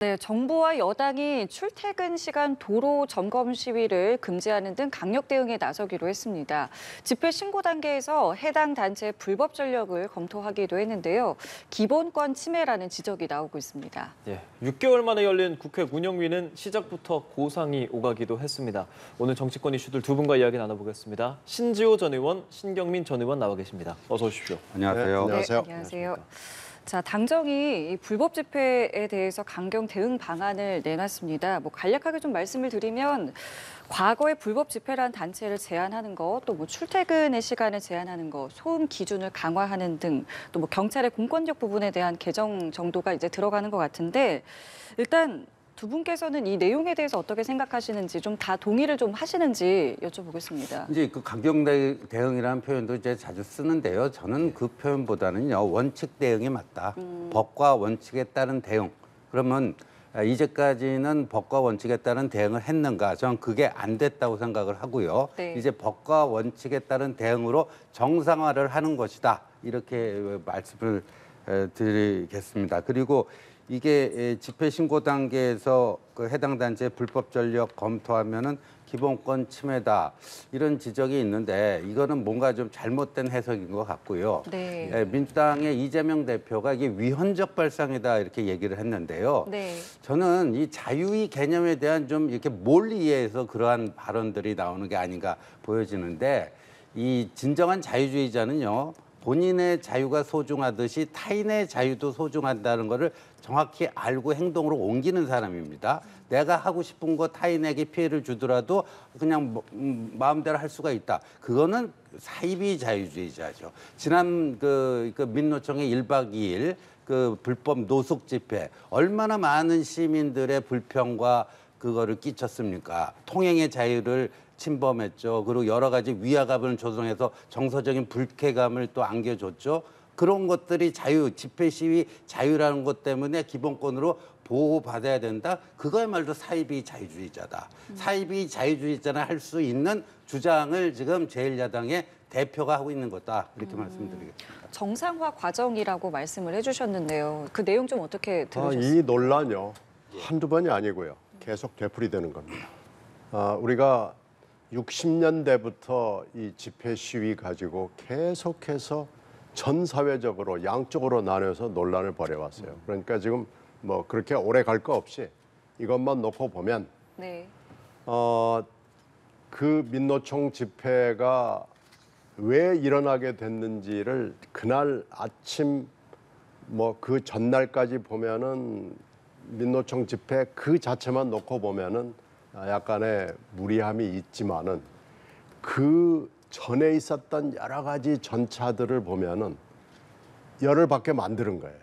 네, 정부와 여당이 출퇴근 시간 도로 점검 시위를 금지하는 등 강력 대응에 나서기로 했습니다. 집회 신고 단계에서 해당 단체의 불법 전력을 검토하기도 했는데요. 기본권 침해라는 지적이 나오고 있습니다. 예, 6개월 만에 열린 국회 운영위는 시작부터 고상이 오가기도 했습니다. 오늘 정치권 이슈들 두 분과 이야기 나눠보겠습니다. 신지호 전 의원, 신경민 전 의원 나와 계십니다. 어서 오십시오. 안녕하세요. 네, 안녕하세요. 안녕하세요. 자, 당정이 이 불법 집회에 대해서 강경 대응 방안을 내놨습니다. 간략하게 좀 말씀을 드리면 과거에 불법 집회란 단체를 제한하는 것, 또 출퇴근의 시간을 제한하는 것, 소음 기준을 강화하는 등 또 경찰의 공권력 부분에 대한 개정 정도가 이제 들어가는 것 같은데 일단 두 분께서는 이 내용에 대해서 어떻게 생각하시는지 좀 다 동의를 좀 하시는지 여쭤보겠습니다. 이제 그 강경 대응이라는 표현도 이제 자주 쓰는데요. 저는 그 표현보다는요, 원칙 대응이 맞다. 법과 원칙에 따른 대응. 그러면 이제까지는 법과 원칙에 따른 대응을 했는가? 저는 그게 안 됐다고 생각을 하고요. 네. 이제 법과 원칙에 따른 대응으로 정상화를 하는 것이다. 이렇게 말씀을 드리겠습니다. 그리고 이게 집회 신고 단계에서 그 해당 단체 불법 전력 검토하면은 기본권 침해다 이런 지적이 있는데 이거는 뭔가 좀 잘못된 해석인 것 같고요. 네. 민주당의 이재명 대표가 이게 위헌적 발상이다 이렇게 얘기를 했는데요. 네. 저는 이 자유의 개념에 대한 좀 이렇게 몰리 이해해서 그러한 발언들이 나오는 게 아닌가 보여지는데 이 진정한 자유주의자는요. 본인의 자유가 소중하듯이 타인의 자유도 소중한다는 것을 정확히 알고 행동으로 옮기는 사람입니다. 내가 하고 싶은 거 타인에게 피해를 주더라도 그냥 마음대로 할 수가 있다. 그거는 사이비 자유주의자죠. 지난 그 민노총의 1박 2일 그 불법 노숙 집회 얼마나 많은 시민들의 불평과 그거를 끼쳤습니까? 통행의 자유를 침범했죠. 그리고 여러 가지 위화감을 조성해서 정서적인 불쾌감을 또 안겨줬죠. 그런 것들이 집회 시위 자유라는 것 때문에 기본권으로 보호받아야 된다. 그거야말로 사이비 자유주의자다. 사이비 자유주의자나 할 수 있는 주장을 지금 제1야당의 대표가 하고 있는 거다. 이렇게 말씀드리겠습니다. 정상화 과정이라고 말씀을 해주셨는데요. 그 내용 좀 어떻게 들으셨어요? 이 논란요 한두 번이 아니고요. 계속 되풀이되는 겁니다. 우리가 60년대부터 이 집회 시위 가지고 계속해서 전 사회적으로 양쪽으로 나눠서 논란을 벌여왔어요. 그러니까 지금 그렇게 오래 갈 거 없이 이것만 놓고 보면 네. 그 민노총 집회가 왜 일어나게 됐는지를 그날 아침 그 전날까지 보면은 민노총 집회 그 자체만 놓고 보면은 약간의 무리함이 있지만은 그 전에 있었던 여러 가지 전차들을 보면은 열을 받게 만드는 거예요.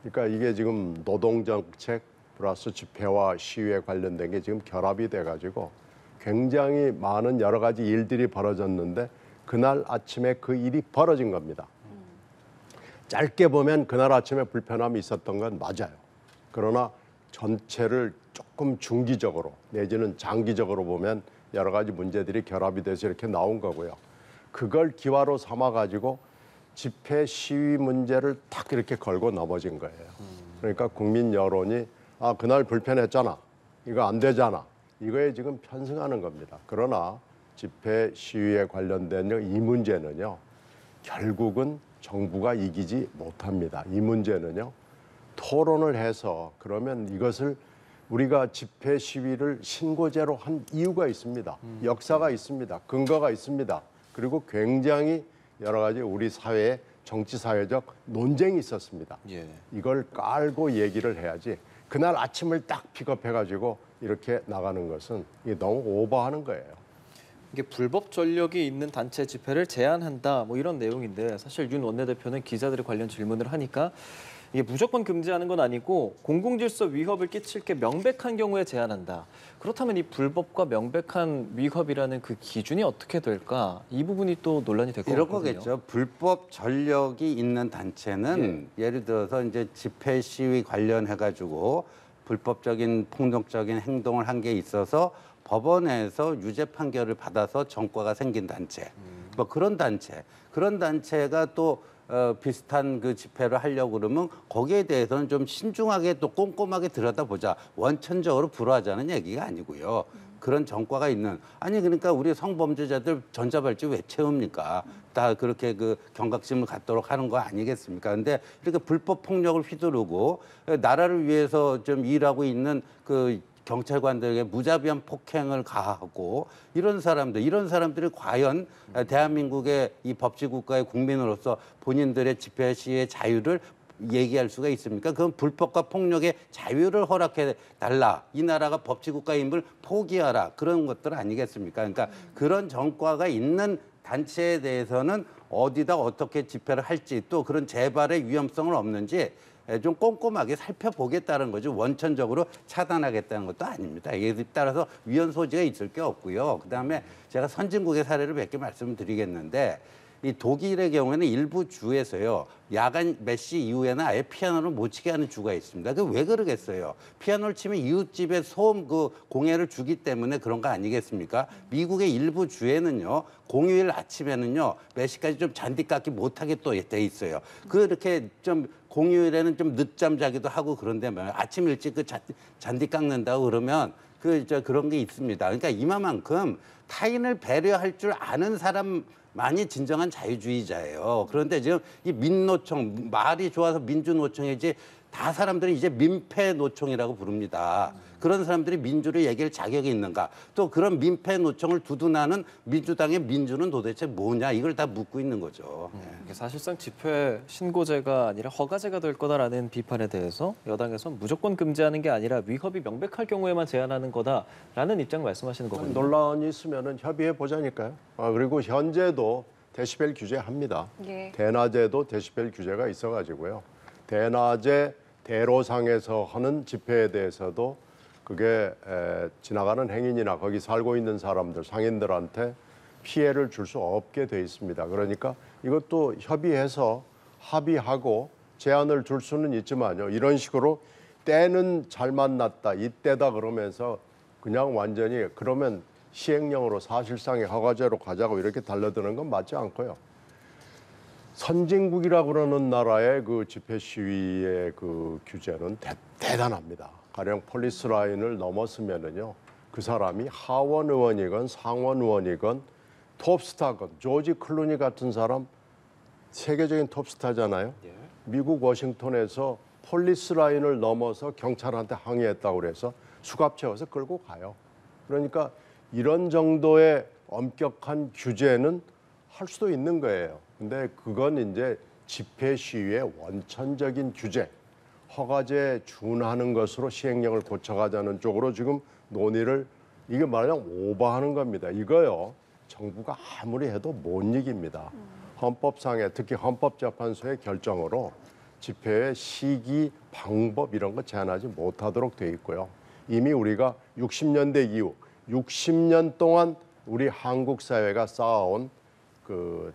그러니까 이게 지금 노동정책 플러스 집회와 시위에 관련된 게 지금 결합이 돼가지고 굉장히 많은 여러 가지 일들이 벌어졌는데 그날 아침에 그 일이 벌어진 겁니다. 짧게 보면 그날 아침에 불편함이 있었던 건 맞아요. 그러나 전체를 조금 중기적으로 내지는 장기적으로 보면 여러 가지 문제들이 결합이 돼서 이렇게 나온 거고요. 그걸 기화로 삼아가지고 집회 시위 문제를 딱 이렇게 걸고 넘어진 거예요. 그러니까 국민 여론이 그날 불편했잖아. 이거 안 되잖아. 이거에 지금 편승하는 겁니다. 그러나 집회 시위에 관련된 이 문제는요. 결국은 정부가 이기지 못합니다. 이 문제는요. 토론을 해서 그러면 이것을 우리가 집회 시위를 신고제로 한 이유가 있습니다. 역사가 있습니다. 근거가 있습니다. 그리고 굉장히 여러 가지 우리 사회에 정치 사회적 논쟁이 있었습니다. 예. 이걸 깔고 얘기를 해야지 그날 아침을 딱 픽업해가지고 이렇게 나가는 것은 이게 너무 오버하는 거예요. 이게 불법 전력이 있는 단체 집회를 제한한다 이런 내용인데 사실 윤 원내대표는 기자들이 관련 질문을 하니까 이게 무조건 금지하는 건 아니고 공공질서 위협을 끼칠 게 명백한 경우에 제한한다. 그렇다면 이 불법과 명백한 위협이라는 그 기준이 어떻게 될까? 이 부분이 또 논란이 될 것 이런 같거든요. 거겠죠. 불법 전력이 있는 단체는 예를 들어서 이제 집회 시위 관련해 가지고 불법적인 폭력적인 행동을 한 게 있어서 법원에서 유죄 판결을 받아서 전과가 생긴 단체. 그런 단체가 또 비슷한 그 집회를 하려고 그러면 거기에 대해서는 좀 신중하게 또 꼼꼼하게 들여다보자. 원천적으로 불허하자는 얘기가 아니고요. 그런 전과가 있는 아니 그러니까 우리 성범죄자들 전자발찌 왜 채웁니까? 다 그렇게 그 경각심을 갖도록 하는 거 아니겠습니까? 근데 이렇게 불법 폭력을 휘두르고 나라를 위해서 좀 일하고 있는 그 경찰관들에게 무자비한 폭행을 가하고 이런 사람들이 과연 대한민국의 이 법치국가의 국민으로서 본인들의 집회 시의 자유를 얘기할 수가 있습니까? 그건 불법과 폭력의 자유를 허락해 달라. 이 나라가 법치국가임을 포기하라. 그런 것들 아니겠습니까? 그러니까 그런 전과가 있는 단체에 대해서는 어디다 어떻게 집회를 할지 또 그런 재발의 위험성은 없는지 좀 꼼꼼하게 살펴보겠다는 거죠. 원천적으로 차단하겠다는 것도 아닙니다. 이에 따라서 위헌 소지가 있을 게 없고요. 그다음에 제가 선진국의 사례를 몇 개 말씀드리겠는데 이 독일의 경우에는 일부 주에서요. 야간 몇 시 이후에는 아예 피아노를 못 치게 하는 주가 있습니다. 그 왜 그러겠어요? 피아노를 치면 이웃집에 소음 그 공해를 주기 때문에 그런 거 아니겠습니까? 미국의 일부 주에는요. 공휴일 아침에는요. 몇 시까지 좀 잔디 깎기 못하게 또 돼 있어요. 그렇게 좀 공휴일에는 좀 늦잠 자기도 하고 그런데 아침 일찍 그 잔디 깎는다고 그러면 그런 게 있습니다. 그러니까 이만큼 타인을 배려할 줄 아는 사람만이 진정한 자유주의자예요. 그런데 지금 이 민노총 말이 좋아서 민주노총이지 다 사람들이 이제 민폐노총이라고 부릅니다. 그런 사람들이 민주를 얘기할 자격이 있는가? 또 그런 민폐노총을 두둔하는 민주당의 민주는 도대체 뭐냐? 이걸 다 묻고 있는 거죠. 이게 사실상 집회 신고제가 아니라 허가제가 될 거다라는 비판에 대해서 여당에선 무조건 금지하는 게 아니라 위협이 명백할 경우에만 제한하는 거다라는 입장 말씀하시는 거거든요. 논란이 있으면 협의해 보자니까요. 그리고 현재도 데시벨 규제합니다. 예. 대낮에도 데시벨 규제가 있어가지고요. 대낮에 대로상에서 하는 집회에 대해서도 그게 지나가는 행인이나 거기 살고 있는 사람들, 상인들한테 피해를 줄 수 없게 돼 있습니다. 그러니까 이것도 협의해서 합의하고 제한을 줄 수는 있지만요. 이런 식으로 때는 잘 만났다, 이때다 그러면서 그냥 완전히 그러면 시행령으로 사실상의 허가제로 가자고 이렇게 달려드는 건 맞지 않고요. 선진국이라고 그러는 나라의 그 집회 시위의 그 규제는 대단합니다. 가령 폴리스 라인을 넘었으면은요, 그 사람이 하원 의원이건 상원 의원이건 톱스타건 조지 클루니 같은 사람 세계적인 톱스타잖아요. 미국 워싱턴에서 폴리스 라인을 넘어서 경찰한테 항의했다고 그래서 수갑 채워서 끌고 가요. 그러니까 이런 정도의 엄격한 규제는 할 수도 있는 거예요. 근데 그건 이제 집회 시위의 원천적인 규제, 허가제에 준하는 것으로 시행령을 고쳐가자는 쪽으로 지금 논의를 이게 말하자면 오버하는 겁니다. 이거요. 정부가 아무리 해도 못 이깁니다. 헌법상의 특히 헌법재판소의 결정으로 집회의 시기, 방법 이런 거 제한하지 못하도록 돼 있고요. 이미 우리가 60년대 이후 60년 동안 우리 한국 사회가 쌓아온 그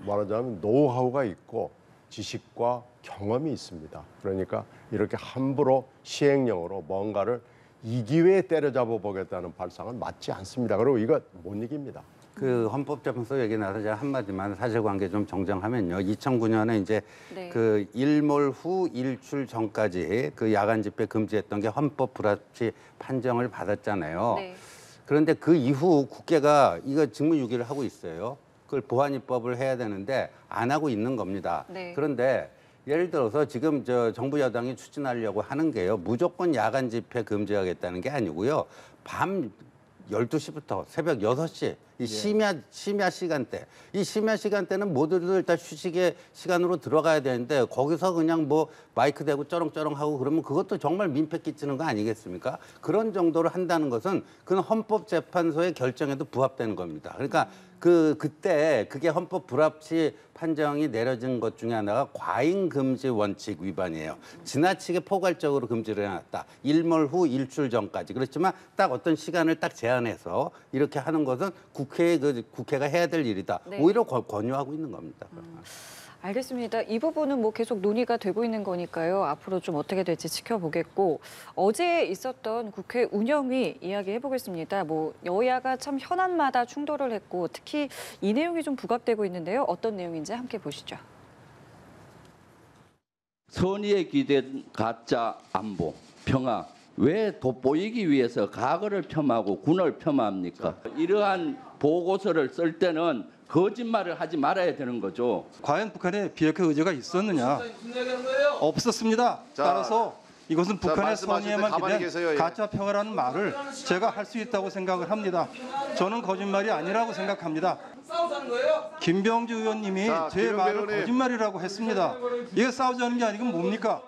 말하자면 노하우가 있고 지식과 경험이 있습니다. 그러니까 이렇게 함부로 시행령으로 뭔가를 이 기회에 때려잡아 보겠다는 발상은 맞지 않습니다. 그리고 이거 못 이깁니다. 그 헌법재판소 얘기 나서 제가 한마디만 사실관계 좀 정정하면요. 2009년에 이제 네. 그 일몰 후 일출 전까지 그 야간 집회 금지했던 게 헌법 불합치 판정을 받았잖아요. 네. 그런데 그 이후 국회가 이거 직무유기를 하고 있어요. 그걸 보완 입법을 해야 되는데 안 하고 있는 겁니다. 네. 그런데 예를 들어서 지금 정부 여당이 추진하려고 하는 게요. 무조건 야간 집회 금지하겠다는 게 아니고요. 밤 12시부터 새벽 6시 이 심야 시간대. 이 심야 시간대는 모두들 다 휴식의 시간으로 들어가야 되는데 거기서 그냥 뭐 마이크 대고 쩌렁쩌렁 하고 그러면 그것도 정말 민폐 끼치는 거 아니겠습니까? 그런 정도로 한다는 것은 그건 헌법재판소의 결정에도 부합되는 겁니다. 그러니까 그때 그게 헌법 불합치 판정이 내려진 것 중에 하나가 과잉 금지 원칙 위반이에요. 지나치게 포괄적으로 금지를 해놨다. 일몰 후 일출 전까지. 그렇지만 딱 어떤 시간을 딱 제한해서 이렇게 하는 것은 국회가 해야 될 일이다. 네. 오히려 권유하고 있는 겁니다. 알겠습니다. 이 부분은 뭐 계속 논의가 되고 있는 거니까요. 앞으로 좀 어떻게 될지 지켜보겠고 어제 있었던 국회 운영위 이야기해 보겠습니다. 뭐 여야가 참 현안마다 충돌을 했고 특히 이 내용이 좀 부각되고 있는데요. 어떤 내용인지 함께 보시죠. 선의에 기댄 가짜 안보, 평화. 왜 돋보이기 위해서 과거를 폄하하고 군을 폄하합니까? 이러한 보고서를 쓸 때는 거짓말을 하지 말아야 되는 거죠. 과연 북한에 비핵화 의지가 있었느냐? 없었습니다. 따라서 이것은 북한의 말씀하실 때 선의에만 가만히 기댄 계세요, 예. 가짜 평화라는 말을 제가 할 수 있다고 생각을 합니다. 저는 거짓말이 아니라고 생각합니다. 김병주 의원님이 자, 제 김병주 말을 의원님. 거짓말이라고 했습니다. 이게 싸우자는 게 아니고 뭡니까?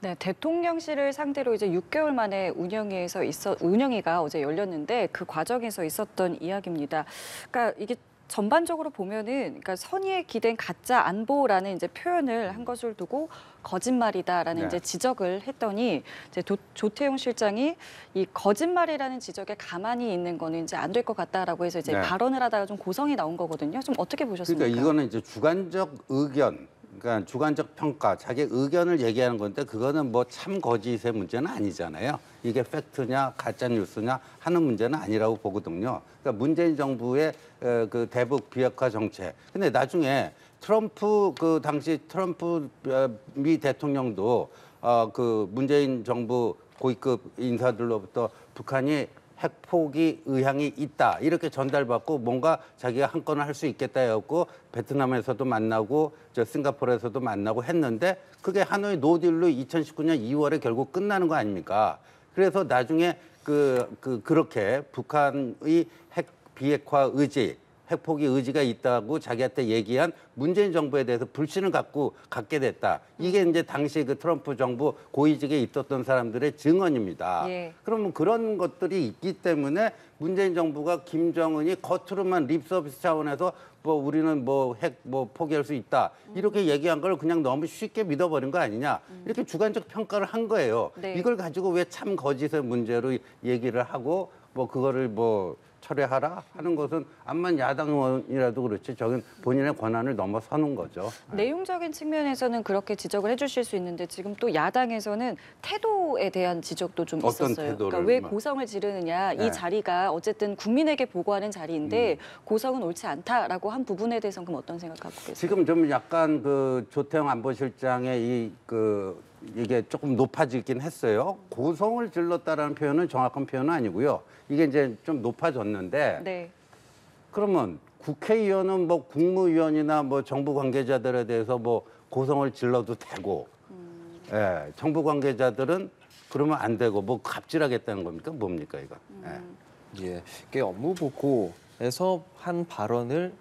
네, 대통령실을 상대로 이제 6개월 만에 운영위가 어제 열렸는데 그 과정에서 있었던 이야기입니다. 그러니까 이게 전반적으로 보면은 그러니까 선의에 기댄 가짜 안보라는 이제 표현을 한 것을 두고 거짓말이다라는 네. 이제 지적을 했더니 이제 조태용 실장이 이 거짓말이라는 지적에 가만히 있는 거는 이제 안 될 것 같다라고 해서 이제 네. 발언을 하다가 좀 고성이 나온 거거든요. 좀 어떻게 보셨습니까? 그러니까 이거는 이제 주관적 의견, 그러니까 주관적 평가, 자기 의견을 얘기하는 건데 그거는 뭐 참 거짓의 문제는 아니잖아요. 이게 팩트냐 가짜 뉴스냐 하는 문제는 아니라고 보거든요. 그러니까 문재인 정부의 그 대북 비핵화 정책. 근데 나중에 트럼프 그 당시 트럼프 미 대통령도 그 문재인 정부 고위급 인사들로부터 북한이 핵포기 의향이 있다 이렇게 전달받고 뭔가 자기가 한 건을 할 수 있겠다 해갖고 베트남에서도 만나고 저 싱가포르에서도 만나고 했는데 그게 하노이 노딜로 2019년 2월에 결국 끝나는 거 아닙니까? 그래서 나중에 그렇게 북한의 핵 비핵화 의지, 핵포기 의지가 있다고 자기한테 얘기한 문재인 정부에 대해서 불신을 갖게 됐다. 이게 이제 당시 그 트럼프 정부 고위직에 있었던 사람들의 증언입니다. 예. 그러면 그런 것들이 있기 때문에 문재인 정부가 김정은이 겉으로만 립서비스 차원에서 뭐 우리는 뭐 핵 뭐 포기할 수 있다 이렇게 얘기한 걸 그냥 너무 쉽게 믿어버린 거 아니냐 이렇게 주관적 평가를 한 거예요. 네. 이걸 가지고 왜 참 거짓의 문제로 얘기를 하고 뭐 그거를 뭐 철회하라 하는 것은 암만 야당 의원이라도 그렇지 저건 본인의 권한을 넘어서는 거죠. 내용적인 측면에서는 그렇게 지적을 해주실 수 있는데 지금 또 야당에서는 태도에 대한 지적도 좀 어떤 있었어요. 태도를 그러니까 왜 막- 고성을 지르느냐. 네. 이 자리가 어쨌든 국민에게 보고하는 자리인데 고성은 옳지 않다라고 한 부분에 대해서는 그럼 어떤 생각하고 계세요? 지금 좀 약간 그 조태영 안보실장의 이게 조금 높아지긴 했어요. 고성을 질렀다라는 표현은 정확한 표현은 아니고요. 이게 이제 좀 높아졌는데 네. 그러면 국회의원은 뭐 국무위원이나 뭐 정부 관계자들에 대해서 뭐 고성을 질러도 되고, 예, 정부 관계자들은 그러면 안 되고 뭐 갑질하겠다는 겁니까? 뭡니까 이거? 예. 예, 이게 업무 보고에서 한 발언을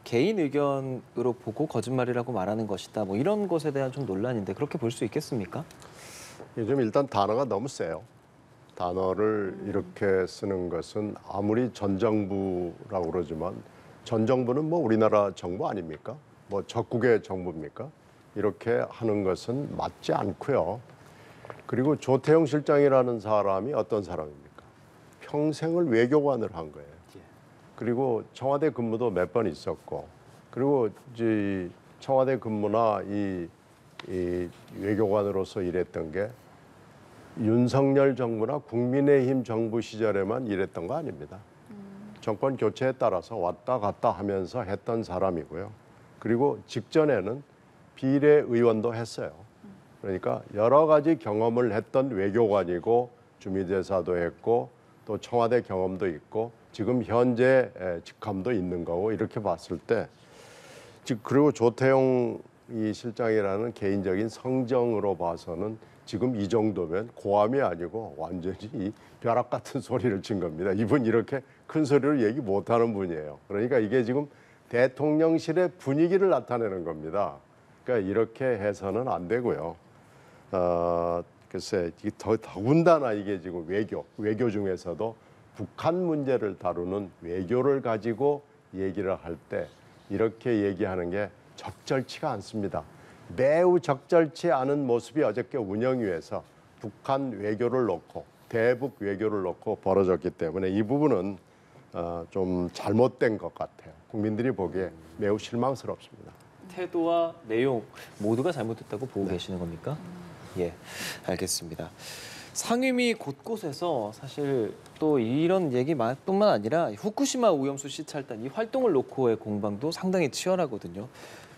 개인 의견으로 보고 거짓말이라고 말하는 것이다. 뭐 이런 것에 대한 좀 논란인데 그렇게 볼 수 있겠습니까? 요즘 일단 단어가 너무 세요. 단어를 이렇게 쓰는 것은 아무리 전 정부라고 그러지만 전 정부는 뭐 우리나라 정부 아닙니까? 뭐 적국의 정부입니까? 이렇게 하는 것은 맞지 않고요. 그리고 조태용 실장이라는 사람이 어떤 사람입니까? 평생을 외교관을 한 거예요. 그리고 청와대 근무도 몇 번 있었고, 그리고 이제 청와대 근무나 이 외교관으로서 일했던 게 윤석열 정부나 국민의힘 정부 시절에만 일했던 거 아닙니다. 정권 교체에 따라서 왔다 갔다 하면서 했던 사람이고요. 그리고 직전에는 비례의원도 했어요. 그러니까 여러 가지 경험을 했던 외교관이고 주미대사도 했고 또 청와대 경험도 있고 지금 현재 직함도 있는 거고 이렇게 봤을 때 그리고 조태용 이 실장이라는 개인적인 성정으로 봐서는 지금 이 정도면 고함이 아니고 완전히 이 벼락 같은 소리를 친 겁니다. 이분 이렇게 큰 소리로 얘기 못하는 분이에요. 그러니까 이게 지금 대통령실의 분위기를 나타내는 겁니다. 그러니까 이렇게 해서는 안 되고요. 글쎄 더군다나 이게 지금 외교 중에서도 북한 문제를 다루는 외교를 가지고 얘기를 할 때 이렇게 얘기하는 게 적절치가 않습니다. 매우 적절치 않은 모습이 어저께 운영위에서 북한 외교를 놓고 대북 외교를 놓고 벌어졌기 때문에 이 부분은 좀 잘못된 것 같아요. 국민들이 보기에 매우 실망스럽습니다. 태도와 내용 모두가 잘못됐다고 보고 계시는 겁니까? 예, 알겠습니다. 상임위 곳곳에서 사실 또 이런 얘기뿐만 아니라 후쿠시마 오염수 시찰단 이 활동을 놓고의 공방도 상당히 치열하거든요.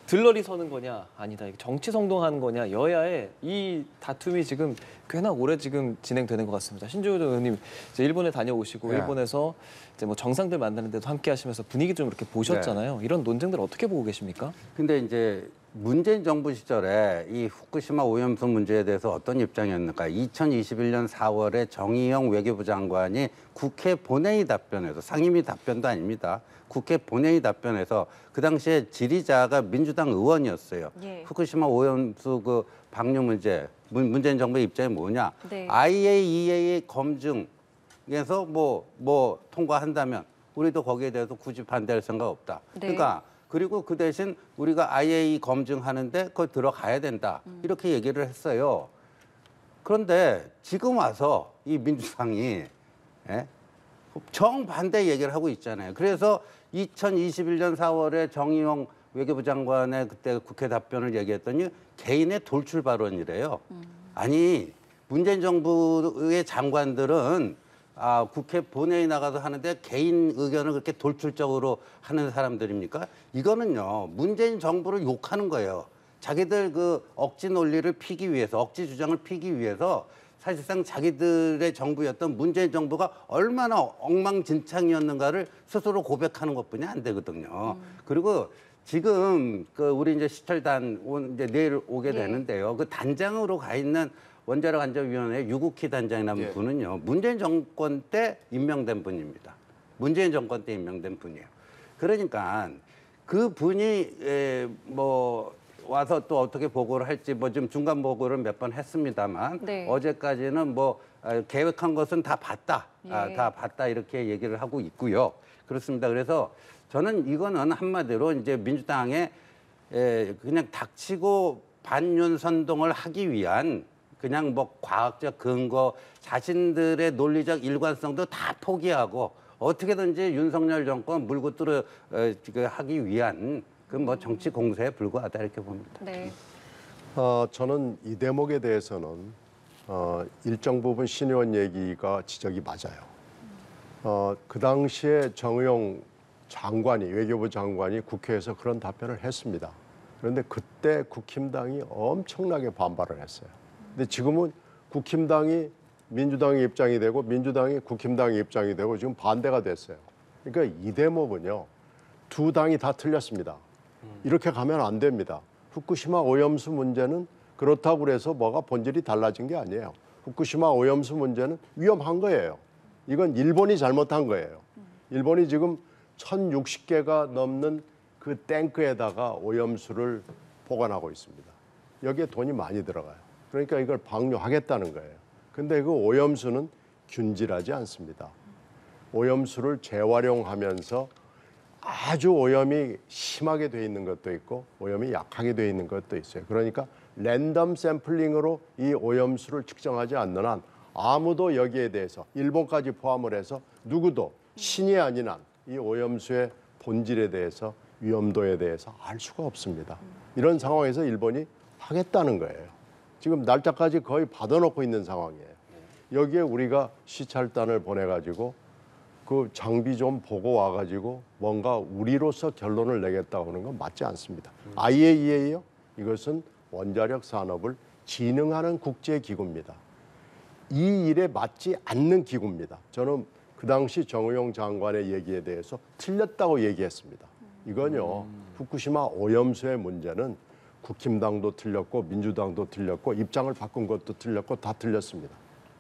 들러리 서는 거냐 아니다 이게 정치 성동하는 거냐 여야의 이 다툼이 지금 꽤나 오래 지금 진행되는 것 같습니다. 신조호 의원님 이제 일본에 다녀오시고 네. 일본에서 이제 뭐 정상들 만나는 데도 함께 하시면서 분위기 좀 이렇게 보셨잖아요. 이런 논쟁들 어떻게 보고 계십니까? 근데 이제 문재인 정부 시절에 이 후쿠시마 오염수 문제에 대해서 어떤 입장이었는가? 2021년 4월에 정의용 외교부 장관이 국회 본회의 답변에서 상임위 답변도 아닙니다. 국회 본회의 답변에서 그 당시에 질의자가 민주당 의원이었어요. 예. 후쿠시마 오염수 그 방류 문제 문재인 정부의 입장이 뭐냐? 네. IAEA 검증에서 뭐 통과한다면 우리도 거기에 대해서 굳이 반대할 생각 없다. 네. 그러니까 그리고 그 대신 우리가 IAEA 검증하는데 그걸 들어가야 된다. 이렇게 얘기를 했어요. 그런데 지금 와서 이 민주당이 정반대 얘기를 하고 있잖아요. 그래서 2021년 4월에 정의용 외교부 장관의 그때 국회 답변을 얘기했더니 개인의 돌출 발언이래요. 아니 문재인 정부의 장관들은 국회 본회의 나가서 하는데 개인 의견을 그렇게 돌출적으로 하는 사람들입니까? 이거는요 문재인 정부를 욕하는 거예요. 자기들 그 억지 논리를 피기 위해서, 억지 주장을 피기 위해서 사실상 자기들의 정부였던 문재인 정부가 얼마나 엉망진창이었는가를 스스로 고백하는 것뿐이 안 되거든요. 그리고 지금 그 우리 이제 시철단 이제 내일 오게 예. 되는데요. 그 단장으로 가 있는 원자력 안전위원회 유국희 단장이라는 예. 분은요. 문재인 정권 때 임명된 분입니다. 문재인 정권 때 임명된 분이에요. 그러니까 그 분이 뭐 와서 또 어떻게 보고를 할지 뭐 좀 중간 보고를 몇 번 했습니다만 네. 어제까지는 뭐 계획한 것은 다 봤다. 예. 다 봤다 이렇게 얘기를 하고 있고요. 그렇습니다. 그래서 저는 이거는 한마디로 이제 민주당에 그냥 닥치고 반윤 선동을 하기 위한 그냥 뭐 과학적 근거, 자신들의 논리적 일관성도 다 포기하고 어떻게든지 윤석열 정권 물고 뚫어 하기 위한 그 뭐 정치 공세에 불과하다 이렇게 봅니다. 네. 저는 이 대목에 대해서는 일정 부분 신 의원 얘기가 지적이 맞아요. 그 당시에 정의용 장관이 외교부 장관이 국회에서 그런 답변을 했습니다. 그런데 그때 국힘당이 엄청나게 반발을 했어요. 근데 지금은 국힘당이 민주당의 입장이 되고 민주당이 국힘당의 입장이 되고 지금 반대가 됐어요. 그러니까 이 대목은요. 두 당이 다 틀렸습니다. 이렇게 가면 안 됩니다. 후쿠시마 오염수 문제는 그렇다고 그래서 뭐가 본질이 달라진 게 아니에요. 후쿠시마 오염수 문제는 위험한 거예요. 이건 일본이 잘못한 거예요. 일본이 지금 1,060개가 넘는 그 탱크에다가 오염수를 보관하고 있습니다. 여기에 돈이 많이 들어가요. 그러니까 이걸 방류하겠다는 거예요. 근데 그 오염수는 균질하지 않습니다. 오염수를 재활용하면서 아주 오염이 심하게 돼 있는 것도 있고 오염이 약하게 돼 있는 것도 있어요. 그러니까 랜덤 샘플링으로 이 오염수를 측정하지 않는 한 아무도 여기에 대해서 일본까지 포함을 해서 누구도 신이 아닌 한 이 오염수의 본질에 대해서 위험도에 대해서 알 수가 없습니다. 이런 상황에서 일본이 하겠다는 거예요. 지금 날짜까지 거의 받아놓고 있는 상황이에요. 여기에 우리가 시찰단을 보내가지고 그 장비 좀 보고 와가지고 뭔가 우리로서 결론을 내겠다고 하는 건 맞지 않습니다. IAEA요? 이것은 원자력 산업을 진흥하는 국제기구입니다. 이 일에 맞지 않는 기구입니다. 저는 그 당시 정의용 장관의 얘기에 대해서 틀렸다고 얘기했습니다. 이건요, 후쿠시마 오염수의 문제는 국힘당도 틀렸고 민주당도 틀렸고 입장을 바꾼 것도 틀렸고 다 틀렸습니다.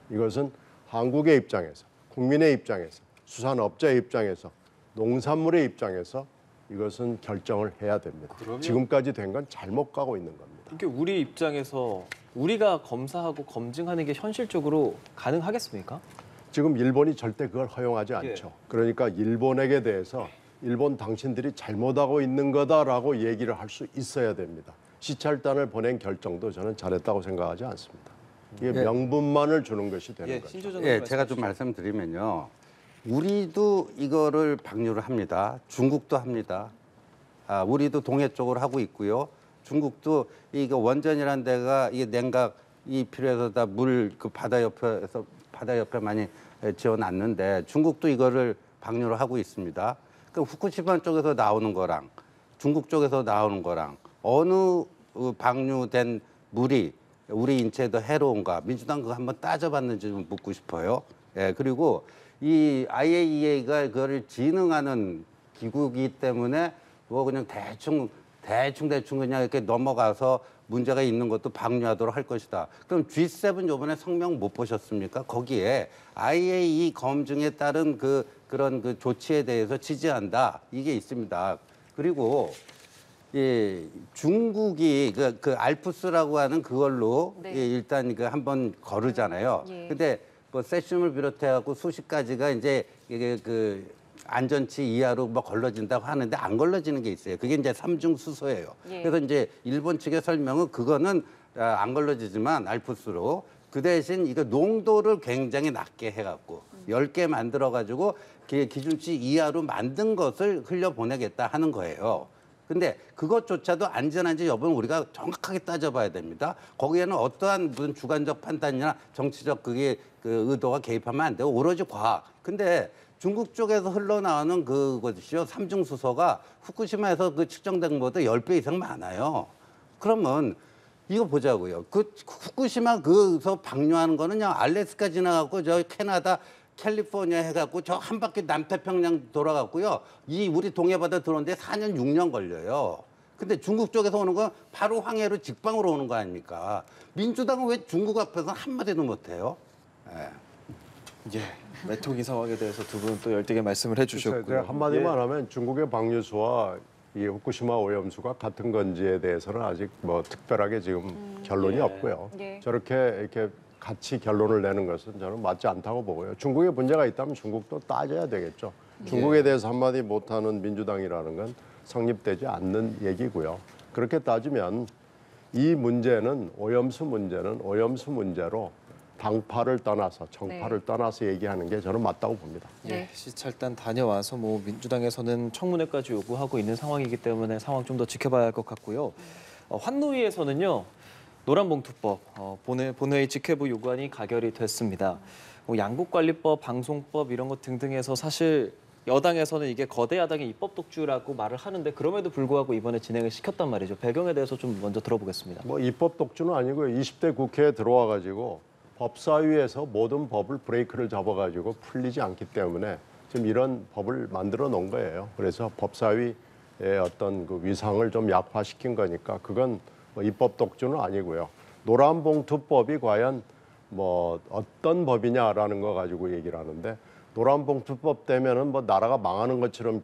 이것은 한국의 입장에서, 국민의 입장에서, 수산업자의 입장에서, 농산물의 입장에서 이것은 결정을 해야 됩니다. 지금까지 된 건 잘못 가고 있는 겁니다. 이게 우리 입장에서 우리가 검사하고 검증하는 게 현실적으로 가능하겠습니까? 지금 일본이 절대 그걸 허용하지 않죠. 그러니까 일본에게 대해서 일본 당신들이 잘못하고 있는 거다라고 얘기를 할 수 있어야 됩니다. 시찰단을 보낸 결정도 저는 잘했다고 생각하지 않습니다. 이게 명분만을 주는 것이 되는 거죠. 신조전 예, 제가 좀 말씀드리면요. 우리도 이거를 방류를 합니다. 중국도 합니다. 우리도 동해 쪽으로 하고 있고요. 중국도 이거 원전이라는 데가 이게 냉각이 필요해서 다 물 그 바다 옆에 많이 지어놨는데 중국도 이거를 방류를 하고 있습니다. 그 후쿠시마 쪽에서 나오는 거랑 중국 쪽에서 나오는 거랑 어느 방류된 물이 우리 인체에 더 해로운가? 민주당 그거 한번 따져봤는지 좀 묻고 싶어요. 예, 그리고 이 IAEA가 그거를 진흥하는 기구이기 때문에 뭐 그냥 대충 그냥 이렇게 넘어가서 문제가 있는 것도 방류하도록 할 것이다. 그럼 G7 요번에 성명 못 보셨습니까? 거기에 IAEA 검증에 따른 그런 조치에 대해서 지지한다. 이게 있습니다. 그리고 중국이 그 알프스라고 하는 그걸로 네. 일단 한번 거르잖아요. 예. 근데 뭐 세슘을 비롯해 갖고 수십 가지가 이제 이게 안전치 이하로 뭐 걸러진다고 하는데 안 걸러지는 게 있어요. 그게 이제 삼중 수소예요. 예. 그래서 이제 일본 측의 설명은 그거는 안 걸러지지만 알프스로 그 대신 이거 농도를 굉장히 낮게 해갖고 10개 만들어가지고 기준치 이하로 만든 것을 흘려보내겠다 하는 거예요. 근데 그것조차도 안전한지 여부는 우리가 정확하게 따져봐야 됩니다. 거기에는 어떠한 무슨 주관적 판단이나 정치적 그 의도가 개입하면 안 되고 오로지 과학. 근데 중국 쪽에서 흘러나오는 그것이요. 삼중수소가 후쿠시마에서 그 측정된 것보다 10배 이상 많아요. 그러면 이거 보자고요. 그 후쿠시마 그서 방류하는 거는요. 알래스카 지나가고 저 캐나다 캘리포니아 해갖고 저 한 바퀴 남태평양 돌아갔고요. 이 우리 동해바다 들어오는데 4년 6년 걸려요. 근데 중국 쪽에서 오는 건 바로 황해로 직방으로 오는 거 아닙니까? 민주당은 왜 중국 앞에서 한마디도 못해요? 예, 메토기 상황에 대해서 두 분 또 열띤게 말씀을 해주셨고요. 제가 한마디만 예. 하면 중국의 방류수와 이 후쿠시마 오염수가 같은 건지에 대해서는 아직 뭐 특별하게 지금 결론이 예. 없고요. 예. 저렇게 이렇게 같이 결론을 내는 것은 저는 맞지 않다고 보고요. 중국에 문제가 있다면 중국도 따져야 되겠죠. 중국에 대해서 한마디 못하는 민주당이라는 건 성립되지 않는 얘기고요. 그렇게 따지면 이 문제는 오염수 문제로 당파를 떠나서 정파를 떠나서 얘기하는 게 저는 맞다고 봅니다. 예, 시찰단 다녀와서 뭐 민주당에서는 청문회까지 요구하고 있는 상황이기 때문에 상황 좀 더 지켜봐야 할 것 같고요. 환노위에서는요. 노란봉투법 본회의 직회부 요구안이 가결이 됐습니다. 양국관리법, 방송법 이런 것 등등해서 사실 여당에서는 이게 거대 야당의 입법 독주라고 말을 하는데 그럼에도 불구하고 이번에 진행을 시켰단 말이죠. 배경에 대해서 좀 먼저 들어보겠습니다. 뭐 입법 독주는 아니고요. 20대 국회에 들어와 가지고 법사위에서 모든 법을 브레이크를 잡아가지고 풀리지 않기 때문에 지금 이런 법을 만들어 놓은 거예요. 그래서 법사위의 어떤 그 위상을 좀 약화시킨 거니까 그건 뭐 입법 독주는 아니고요. 노란봉투법이 과연 뭐 어떤 법이냐라는 거 가지고 얘기를 하는데 노란봉투법 때문에는 뭐 나라가 망하는 것처럼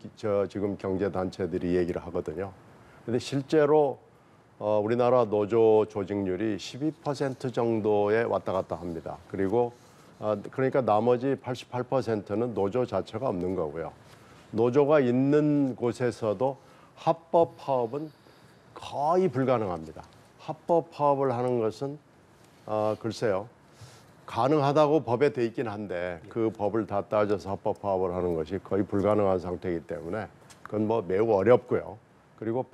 지금 경제단체들이 얘기를 하거든요. 근데 실제로 우리나라 노조 조직률이 12% 정도에 왔다 갔다 합니다. 그리고 그러니까 나머지 88%는 노조 자체가 없는 거고요. 노조가 있는 곳에서도 합법 파업은 거의 불가능합니다. 합법 파업을 하는 것은 글쎄요. 가능하다고 법에 돼 있긴 한데 그 법을 다 따져서 합법 파업을 하는 것이 거의 불가능한 상태이기 때문에 그건 뭐 매우 어렵고요. 그리고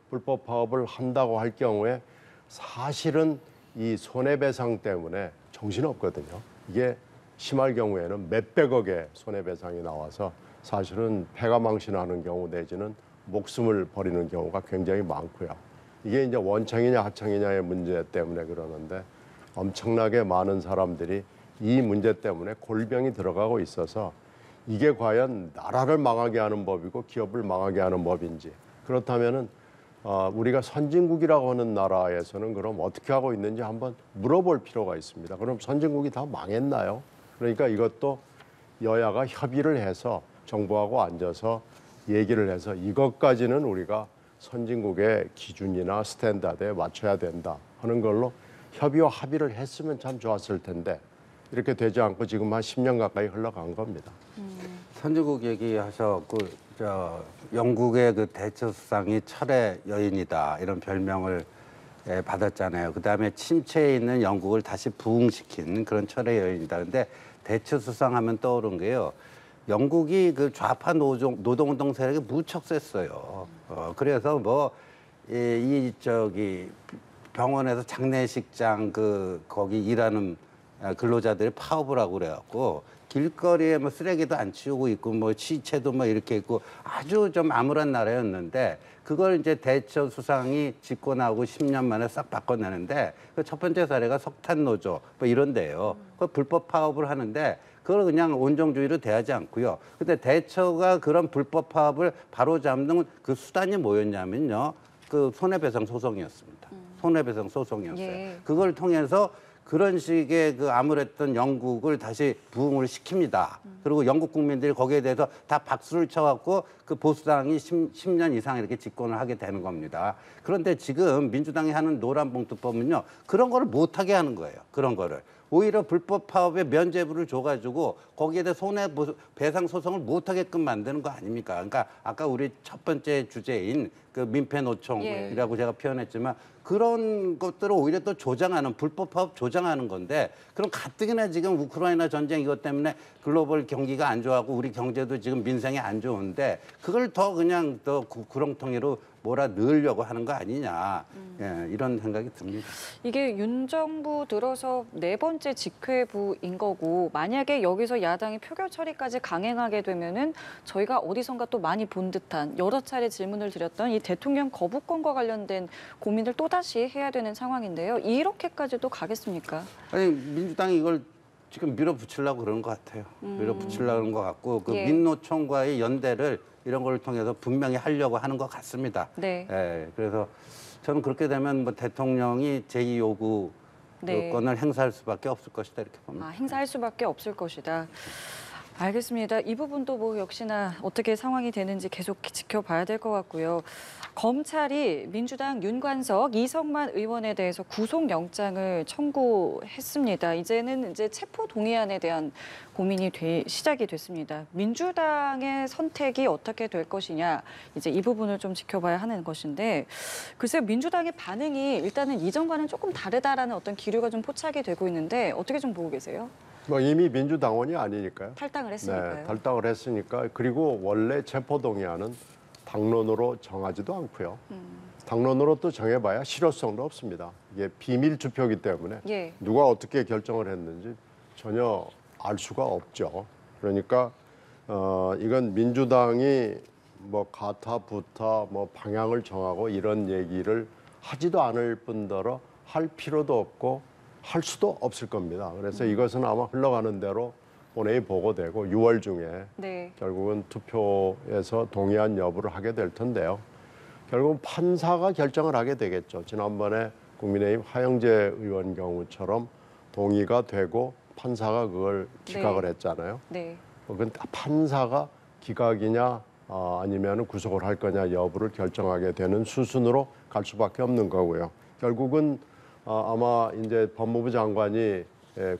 불법 파업을 한다고 할 경우에 사실은 이 손해배상 때문에 정신없거든요. 이게 심할 경우에는 몇백억의 손해배상이 나와서 사실은 폐가 망신하는 경우 내지는 목숨을 버리는 경우가 굉장히 많고요. 이게 이제 원청이냐 하청이냐의 문제 때문에 그러는데 엄청나게 많은 사람들이 이 문제 때문에 골병이 들어가고 있어서 이게 과연 나라를 망하게 하는 법이고 기업을 망하게 하는 법인지 그렇다면은 우리가 선진국이라고 하는 나라에서는 그럼 어떻게 하고 있는지 한번 물어볼 필요가 있습니다. 그럼 선진국이 다 망했나요? 그러니까 이것도 여야가 협의를 해서 정부하고 앉아서 얘기를 해서 이것까지는 우리가 선진국의 기준이나 스탠다드에 맞춰야 된다 하는 걸로 협의와 합의를 했으면 참 좋았을 텐데 이렇게 되지 않고 지금 한 10년 가까이 흘러간 겁니다. 선진국 얘기하셨고 영국의 그 대처수상이 철의 여인이다 이런 별명을 받았잖아요. 그다음에 침체에 있는 영국을 다시 부흥시킨 그런 철의 여인이다. 근데 대처수상하면 떠오른 게요. 영국이 그 좌파 노동운동 세력이 무척 셌어요. 그래서 뭐 병원에서 장례식장 거기 일하는 근로자들이 파업을 하고 그래갖고 길거리에 뭐 쓰레기도 안 치우고 있고 뭐 시체도 뭐 이렇게 있고 아주 좀 암울한 나라였는데 그걸 이제 대처 수상이 짓고 나오고 10년 만에 싹 바꿔내는데 그 첫 번째 사례가 석탄 노조 뭐 이런데요. 그 불법 파업을 하는데 그걸 그냥 온정주의로 대하지 않고요. 근데 대처가 그런 불법 파업을 바로잡는 그 수단이 뭐였냐면요. 그 손해배상 소송이었습니다. 손해배상 소송이었어요. 예. 그걸 통해서 그런 식의 그 암울했던 영국을 다시 부흥을 시킵니다. 그리고 영국 국민들이 거기에 대해서 다 박수를 쳐갖고 그 보수당이 10년 이상 이렇게 집권을 하게 되는 겁니다. 그런데 지금 민주당이 하는 노란봉투법은요. 그런 거를 못하게 하는 거예요. 그런 거를. 오히려 불법 파업에 면죄부를 줘가지고 거기에 대해 손해배상 소송을 못하게끔 만드는 거 아닙니까? 그러니까 아까 우리 첫 번째 주제인 그 민폐노총이라고 제가 표현했지만 그런 것들을 오히려 또 조장하는 불법 파업 조장하는 건데 그럼 가뜩이나 지금 우크라이나 전쟁 이것 때문에 글로벌 경기가 안 좋아하고 우리 경제도 지금 민생이 안 좋은데 그걸 더 그냥 더 구렁텅이로 몰아 넣으려고 하는 거 아니냐 예, 이런 생각이 듭니다. 이게 윤 정부 들어서 4번째 직회부인 거고 만약에 여기서 야당이 표결 처리까지 강행하게 되면은 저희가 어디선가 또 많이 본 듯한 여러 차례 질문을 드렸던 이 대통령 거부권과 관련된 고민을 또다시 해야 되는 상황인데요. 이렇게까지도 가겠습니까? 아니 민주당이 이걸 지금 밀어붙이려고 그러는 것 같아요. 밀어붙이려고 그러는 것 같고 그 예. 민노총과의 연대를 이런 걸 통해서 분명히 하려고 하는 것 같습니다. 네. 예, 그래서 저는 그렇게 되면 뭐 대통령이 제2 요구권을 네. 행사할 수밖에 없을 것이다 이렇게 봅니다. 행사할 수밖에 없을 것이다. 알겠습니다. 이 부분도 뭐 역시나 어떻게 상황이 되는지 계속 지켜봐야 될 것 같고요. 검찰이 민주당 윤관석, 이성만 의원에 대해서 구속영장을 청구했습니다. 이제는 체포 동의안에 대한 고민이 시작이 됐습니다. 민주당의 선택이 어떻게 될 것이냐, 이제 이 부분을 좀 지켜봐야 하는 것인데, 글쎄요, 민주당의 반응이 일단은 이전과는 조금 다르다라는 어떤 기류가 좀 포착이 되고 있는데 어떻게 좀 보고 계세요? 뭐 이미 민주당원이 아니니까요. 탈당을 했으니까요. 네, 탈당을 했으니까. 그리고 원래 체포동의안은 당론으로 정하지도 않고요. 당론으로 또 정해봐야 실효성도 없습니다. 이게 비밀 투표이기 때문에 예. 누가 어떻게 결정을 했는지 전혀 알 수가 없죠. 그러니까 이건 민주당이 뭐 가타 부타 뭐 방향을 정하고 이런 얘기를 하지도 않을 뿐더러 할 필요도 없고 할 수도 없을 겁니다. 그래서 이것은 아마 흘러가는 대로 본회의 보고되고 6월 중에 네. 결국은 투표에서 동의안 여부를 하게 될 텐데요. 결국은 판사가 결정을 하게 되겠죠. 지난번에 국민의힘 하영재 의원 경우처럼 동의가 되고 판사가 그걸 기각을 네. 했잖아요. 네. 그건 판사가 기각이냐 아니면 구속을 할 거냐 여부를 결정하게 되는 수순으로 갈 수밖에 없는 거고요. 결국은 아마 이제 법무부 장관이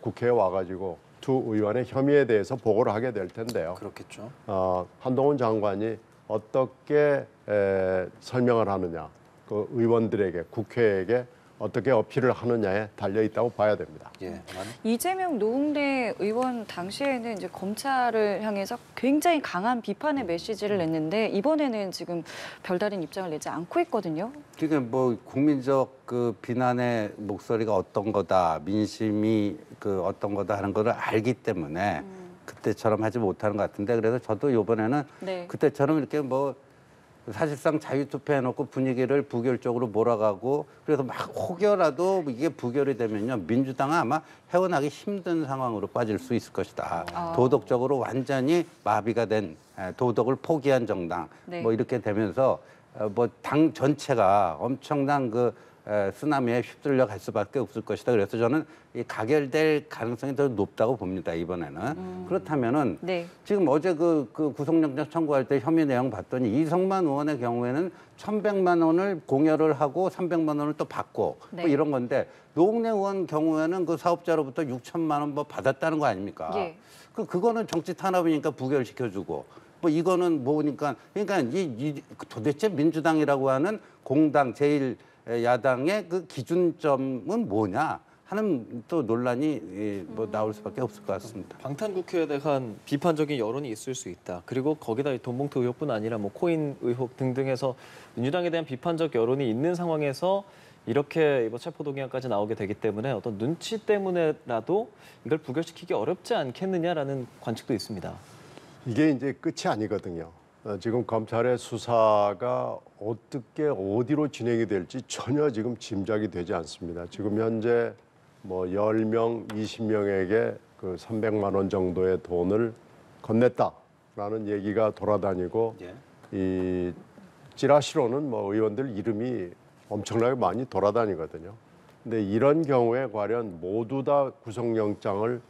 국회에 와가지고 두 의원의 혐의에 대해서 보고를 하게 될 텐데요. 그렇겠죠. 한동훈 장관이 어떻게 설명을 하느냐, 그 의원들에게 국회에게 어떻게 어필을 하느냐에 달려 있다고 봐야 됩니다. 예. 이재명 노웅래 의원 당시에는 이제 검찰을 향해서 굉장히 강한 비판의 메시지를 냈는데 이번에는 지금 별다른 입장을 내지 않고 있거든요. 그러니까 뭐 국민적 그 비난의 목소리가 어떤 거다, 민심이 그 어떤 거다 하는 거를 알기 때문에 그때처럼 하지 못하는 것 같은데 그래서 저도 이번에는 네. 그때처럼 이렇게 뭐 사실상 자유투표해놓고 분위기를 부결적으로 몰아가고 그래서 막 혹여라도 이게 부결이 되면요 민주당은 아마 헤어나기 힘든 상황으로 빠질 수 있을 것이다. 도덕적으로 완전히 마비가 된 도덕을 포기한 정당 네. 뭐 이렇게 되면서 뭐 당 전체가 엄청난 그 쓰나미에 휩쓸려 갈 수밖에 없을 것이다. 그래서 저는 이 가결될 가능성이 더 높다고 봅니다. 이번에는. 그렇다면은 네. 지금 어제 그 구속영장 청구할 때 혐의 내용 봤더니 이성만 의원의 경우에는 1,100만 원을 공여를 하고 300만 원을 또 받고 네. 뭐 이런 건데 노웅래 의원 경우에는 그 사업자로부터 6천만 원 뭐 받았다는 거 아닙니까? 예. 그거는 정치 탄압이니까 부결시켜주고 뭐 이거는 뭐니까 그러니까 이 도대체 민주당이라고 하는 공당 제일 야당의 그 기준점은 뭐냐 하는 또 논란이 뭐 나올 수밖에 없을 것 같습니다. 방탄국회에 대한 비판적인 여론이 있을 수 있다. 그리고 거기다 돈봉투 의혹뿐 아니라 뭐 코인 의혹 등등해서 민주당에 대한 비판적 여론이 있는 상황에서 이렇게 뭐 체포동의안까지 나오게 되기 때문에 어떤 눈치 때문에라도 이걸 부결시키기 어렵지 않겠느냐라는 관측도 있습니다. 이게 이제 끝이 아니거든요. 지금 검찰의 수사가 어떻게 어디로 진행이 될지 전혀 지금 짐작이 되지 않습니다. 지금 현재 뭐 10명, 20명에게 그 300만 원 정도의 돈을 건넸다라는 얘기가 돌아다니고 이 찌라시로는 뭐 의원들 이름이 엄청나게 많이 돌아다니거든요. 근데 이런 경우에 과연 모두 다 구속영장을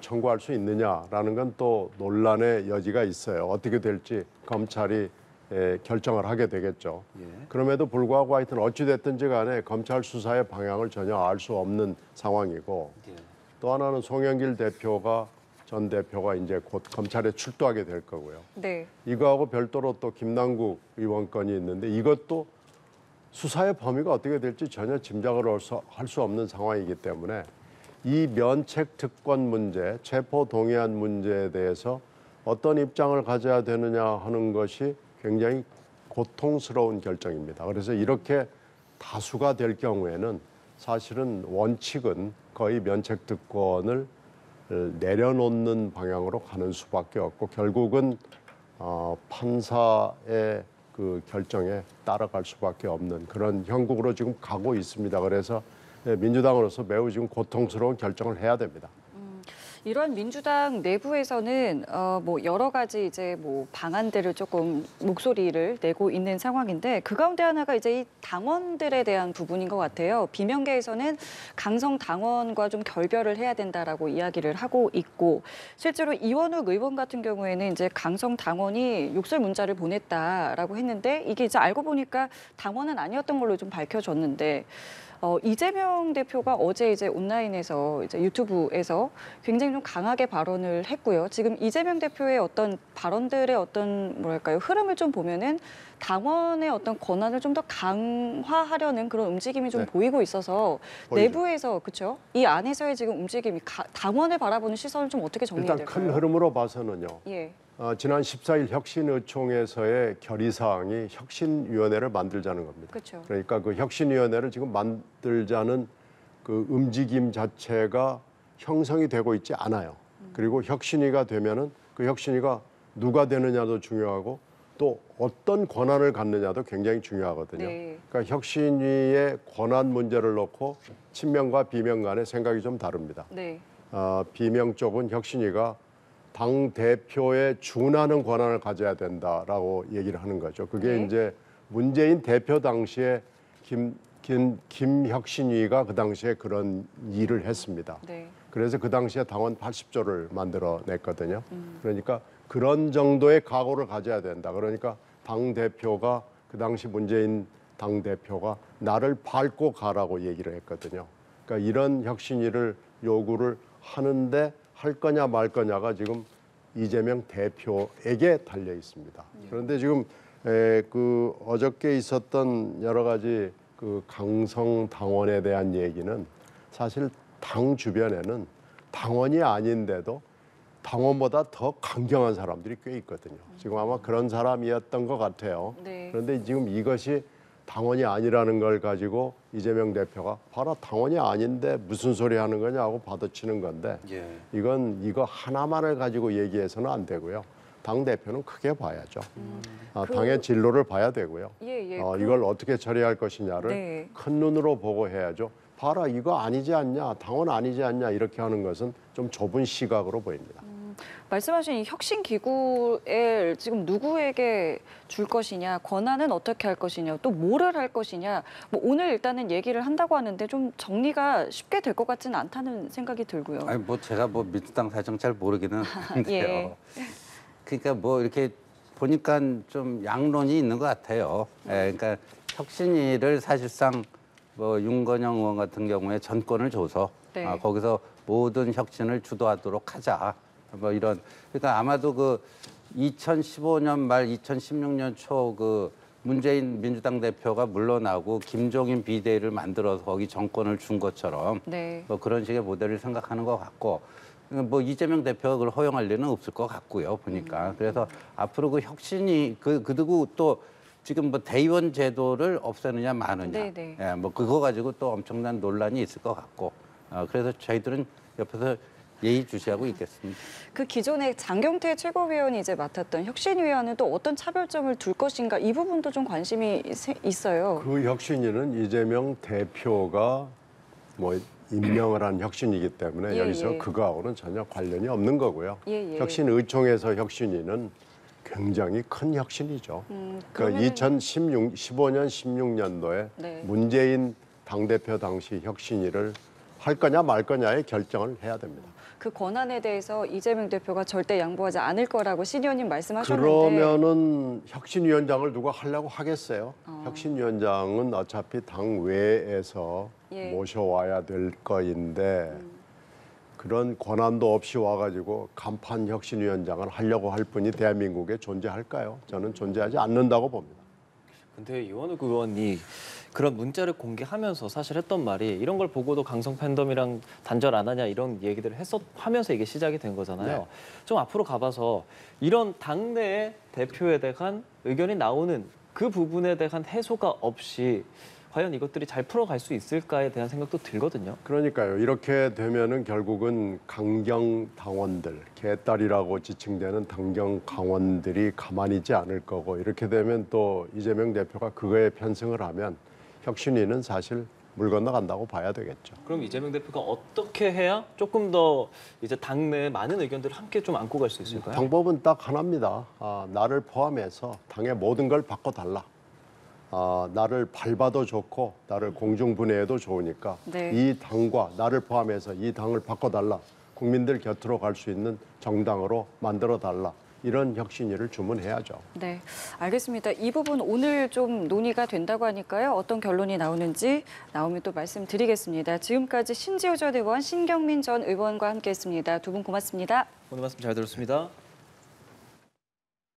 청구할 수 있느냐라는 건 또 논란의 여지가 있어요. 어떻게 될지 검찰이 결정을 하게 되겠죠. 그럼에도 불구하고 하여튼 어찌됐든지 간에 검찰 수사의 방향을 전혀 알 수 없는 상황이고 또 하나는 송영길 전 대표가 이제 곧 검찰에 출두하게 될 거고요. 네. 이거하고 별도로 또 김남국 의원 건이 있는데 이것도 수사의 범위가 어떻게 될지 전혀 짐작을 할 수 없는 상황이기 때문에 이 면책 특권 문제, 체포 동의안 문제에 대해서 어떤 입장을 가져야 되느냐 하는 것이 굉장히 고통스러운 결정입니다. 그래서 이렇게 다수가 될 경우에는 사실은 원칙은 거의 면책 특권을 내려놓는 방향으로 가는 수밖에 없고 결국은 판사의 그 결정에 따라갈 수밖에 없는 그런 형국으로 지금 가고 있습니다. 그래서 민주당으로서 매우 지금 고통스러운 결정을 해야 됩니다. 이런 민주당 내부에서는 뭐 여러 가지 이제 뭐 방안들을 조금 목소리를 내고 있는 상황인데 그 가운데 하나가 이제 이 당원들에 대한 부분인 것 같아요. 비명계에서는 강성 당원과 좀 결별을 해야 된다라고 이야기를 하고 있고 실제로 이원욱 의원 같은 경우에는 이제 강성 당원이 욕설 문자를 보냈다라고 했는데 이게 이제 알고 보니까 당원은 아니었던 걸로 좀 밝혀졌는데. 이재명 대표가 어제 이제 온라인에서 이제 유튜브에서 굉장히 좀 강하게 발언을 했고요. 지금 이재명 대표의 어떤 발언들의 어떤 뭐랄까요 흐름을 좀 보면은 당원의 어떤 권한을 좀 더 강화하려는 그런 움직임이 좀 보이고 있어서 보이죠. 내부에서 그렇죠. 이 안에서의 지금 움직임이 당원을 바라보는 시선을 좀 어떻게 정리해야 일단 될까요? 큰 흐름으로 봐서는요. 예. 지난 14일 혁신의총에서의 결의사항이 혁신위원회를 만들자는 겁니다. 그렇죠. 그러니까 그 혁신위원회를 지금 만들자는 그 움직임 자체가 형성이 되고 있지 않아요. 그리고 혁신위가 되면은 그 혁신위가 누가 되느냐도 중요하고 또 어떤 권한을 갖느냐도 굉장히 중요하거든요. 네. 그러니까 혁신위의 권한 문제를 놓고 친명과 비명 간의 생각이 좀 다릅니다. 네. 비명 쪽은 혁신위가 당 대표에 준하는 권한을 가져야 된다라고 얘기를 하는 거죠. 그게 네. 이제 문재인 대표 당시에 김혁신위가 그 당시에 그런 일을 했습니다. 네. 그래서 그 당시에 당원 80조를 만들어냈거든요. 그러니까 그런 정도의 각오를 가져야 된다. 그러니까 당 대표가 그 당시 문재인 당 대표가 나를 밟고 가라고 얘기를 했거든요. 그러니까 이런 혁신위를 요구를 하는데 할 거냐 말 거냐가 지금 이재명 대표에게 달려 있습니다. 그런데 지금 그 어저께 있었던 여러 가지 그 강성 당원에 대한 얘기는 사실 당 주변에는 당원이 아닌데도 당원보다 더 강경한 사람들이 꽤 있거든요. 지금 아마 그런 사람이었던 것 같아요. 네. 그런데 지금 이것이 당원이 아니라는 걸 가지고 이재명 대표가 봐라 당원이 아닌데 무슨 소리 하는 거냐고 받아치는 건데 이거 하나만을 가지고 얘기해서는 안 되고요. 당 대표는 크게 봐야죠. 당의 진로를 봐야 되고요. 예, 이걸 어떻게 처리할 것이냐를 네. 큰 눈으로 보고 해야죠. 봐라 이거 아니지 않냐, 당원 아니지 않냐 이렇게 하는 것은 좀 좁은 시각으로 보입니다. 말씀하신 이 혁신 기구에 지금 누구에게 줄 것이냐, 권한은 어떻게 할 것이냐, 또 뭐를 할 것이냐. 뭐 오늘 일단은 얘기를 한다고 하는데 좀 정리가 쉽게 될 것 같지는 않다는 생각이 들고요. 아니 뭐 제가 뭐 민주당 사정 잘 모르기는 한데요. 예. 그러니까 뭐 이렇게 보니까 좀 양론이 있는 것 같아요. 그러니까 혁신위를 사실상 뭐 윤건영 의원 같은 경우에 전권을 줘서 네. 거기서 모든 혁신을 주도하도록 하자. 뭐 이런 그러니까 아마도 그 2015년 말 2016년 초 그 문재인 민주당 대표가 물러나고 김종인 비대위를 만들어서 거기 정권을 준 것처럼 네. 뭐 그런 식의 모델을 생각하는 것 같고 뭐 이재명 대표가 그걸 허용할 리는 없을 것 같고요 보니까 그래서 앞으로 그 혁신이 그리고 또 지금 뭐 대의원 제도를 없애느냐 마느냐, 네네. 예, 뭐 그거 가지고 또 엄청난 논란이 있을 것 같고, 그래서 저희들은 옆에서 예의주시하고 있겠습니다. 그 기존에 장경태 최고위원이 이제 맡았던 혁신위원회는 또 어떤 차별점을 둘 것인가 이 부분도 좀 관심이 있어요. 그 혁신위는 이재명 대표가 뭐 임명을 한 혁신이기 때문에 예, 여기서 예. 그거하고는 전혀 관련이 없는 거고요. 예, 예. 혁신의총에서 혁신위는 굉장히 큰 혁신이죠. 그러니까 그러면은- 2015년, 16년도에 네. 문재인 당대표 당시 혁신위를 할 거냐 말 거냐의 결정을 해야 됩니다. 그 권한에 대해서 이재명 대표가 절대 양보하지 않을 거라고 신 의원님 말씀하셨는데 그러면은 혁신위원장을 누가 하려고 하겠어요? 혁신위원장은 어차피 당 외에서 예. 모셔와야 될 거인데 그런 권한도 없이 와가지고 간판 혁신위원장을 하려고 할 분이 대한민국에 존재할까요? 저는 존재하지 않는다고 봅니다. 근데 이원욱 의원이 그런 문자를 공개하면서 사실 했던 말이 이런 걸 보고도 강성 팬덤이랑 단절 안 하냐 이런 얘기들을 하면서 이게 시작이 된 거잖아요. 네. 좀 앞으로 가봐서 이런 당내의 대표에 대한 의견이 나오는 그 부분에 대한 해소가 없이 과연 이것들이 잘 풀어갈 수 있을까에 대한 생각도 들거든요. 그러니까요. 이렇게 되면은 결국은 강경 당원들, 개딸이라고 지칭되는 강경 강원들이 가만히 있지 않을 거고 이렇게 되면 또 이재명 대표가 그거에 편승을 하면 혁신위는 사실 물 건너간다고 봐야 되겠죠. 그럼 이재명 대표가 어떻게 해야 조금 더 이제 당내의 많은 의견들을 함께 좀 안고 갈 수 있을까요? 방법은 딱 하나입니다. 나를 포함해서 당의 모든 걸 바꿔달라. 나를 밟아도 좋고 나를 공중분해해도 좋으니까 네. 이 당과 나를 포함해서 이 당을 바꿔달라. 국민들 곁으로 갈 수 있는 정당으로 만들어달라. 이런 혁신위를 주문해야죠. 네, 알겠습니다. 이 부분 오늘 좀 논의가 된다고 하니까요. 어떤 결론이 나오는지 나오면 또 말씀드리겠습니다. 지금까지 신지호 전 의원, 신경민 전 의원과 함께했습니다. 두 분 고맙습니다. 오늘 말씀 잘 들었습니다.